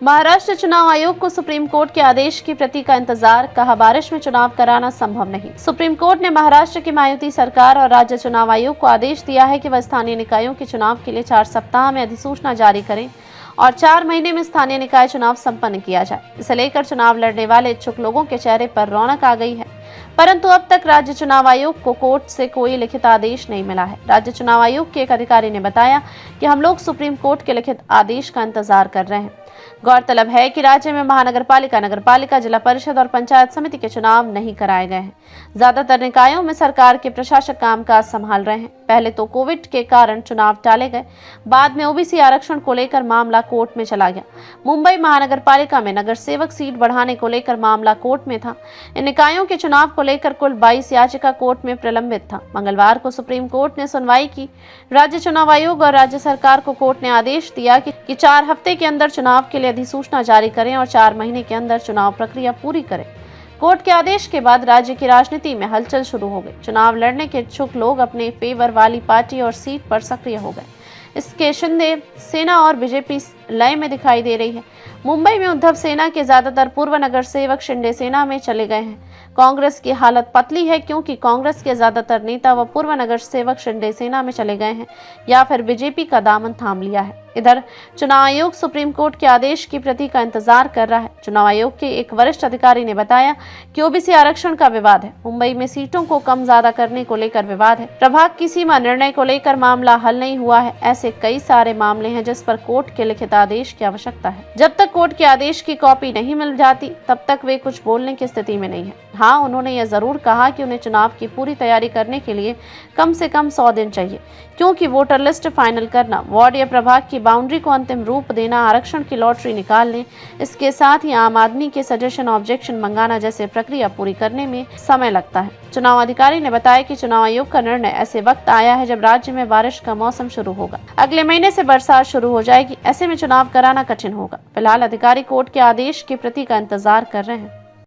महाराष्ट्र चुनाव आयोग को सुप्रीम कोर्ट के आदेश की प्रति का इंतजार, कहा बारिश में चुनाव कराना संभव नहीं। सुप्रीम कोर्ट ने महाराष्ट्र की मायावती सरकार और राज्य चुनाव आयोग को आदेश दिया है कि वह स्थानीय निकायों के चुनाव के लिए 4 सप्ताह में अधिसूचना जारी करें और 4 महीने में स्थानीय निकाय चुनाव संपन्न किया जाए। इसे लेकर चुनाव लड़ने वाले इच्छुक लोगों के चेहरे पर रौनक आ गई है, परंतु अब तक राज्य चुनाव आयोग को कोर्ट से कोई लिखित आदेश नहीं मिला है। राज्य चुनाव आयोग के एक अधिकारी ने बताया कि हम लोग सुप्रीम कोर्ट के लिखित आदेश का इंतजार कर रहे हैं। गौरतलब है कि राज्य में महानगरपालिका, नगरपालिका, जिला परिषद और पंचायत समिति के चुनाव नहीं कराए गए हैं। ज्यादातर निकायों में सरकार के प्रशासक कामकाज संभाल रहे हैं। पहले तो कोविड के कारण चुनाव टाले गए, बाद में ओबीसी आरक्षण को लेकर मामला कोर्ट में चला गया। मुंबई महानगरपालिका में नगर सेवक सीट बढ़ाने को लेकर मामला कोर्ट में था। इन निकायों के चुनाव को लेकर कुल 22 याचिका कोर्ट में प्रलंबित था। मंगलवार को सुप्रीम कोर्ट ने सुनवाई की। राज्य चुनाव आयोग और राज्य सरकार को कोर्ट ने आदेश दिया कि 4 हफ्ते के अंदर चुनाव के लिए अधिसूचना जारी करें और 4 महीने के अंदर चुनाव प्रक्रिया पूरी करें। कोर्ट के आदेश के बाद राज्य की राजनीति में हलचल शुरू हो गई। चुनाव लड़ने के इच्छुक लोग अपने फेवर वाली पार्टी और सीट पर सक्रिय हो गए। इसके शिंदे सेना और बीजेपी लय में दिखाई दे रही है। मुंबई में उद्धव सेना के ज्यादातर पूर्व नगर सेवक शिंदे सेना में चले गए हैं। कांग्रेस की हालत पतली है, क्योंकि कांग्रेस के ज्यादातर नेता व पूर्व नगर सेवक शिंदे सेना में चले गए हैं या फिर बीजेपी का दामन थाम लिया है। इधर चुनाव आयोग सुप्रीम कोर्ट के आदेश की प्रति का इंतजार कर रहा है। चुनाव आयोग के एक वरिष्ठ अधिकारी ने बताया कि ओबीसी आरक्षण का विवाद है। मुंबई में सीटों को कम ज्यादा करने को लेकर विवाद है। प्रभाग की सीमा निर्णय को लेकर मामला हल नहीं हुआ है। ऐसे कई सारे मामले हैं जिस पर कोर्ट के लिखित आदेश की आवश्यकता है। जब तक कोर्ट के आदेश की कॉपी नहीं मिल जाती, तब तक वे कुछ बोलने की स्थिति में नहीं है। हाँ, उन्होंने यह जरूर कहा कि उन्हें चुनाव की पूरी तैयारी करने के लिए कम से कम 100 दिन चाहिए, क्योंकि वोटर लिस्ट फाइनल करना, वार्ड या प्रभाग की बाउंड्री को अंतिम रूप देना, आरक्षण की लॉटरी निकालने, इसके साथ ही आम आदमी के सजेशन ऑब्जेक्शन मंगाना जैसे प्रक्रिया पूरी करने में समय लगता है। चुनाव अधिकारी ने बताया कि चुनाव आयोग का निर्णय ऐसे वक्त आया है जब राज्य में बारिश का मौसम शुरू होगा। अगले महीने से बरसात शुरू हो जाएगी। ऐसे में चुनाव कराना कठिन होगा। फिलहाल अधिकारी कोर्ट के आदेश की प्रति का इंतजार कर रहे हैं।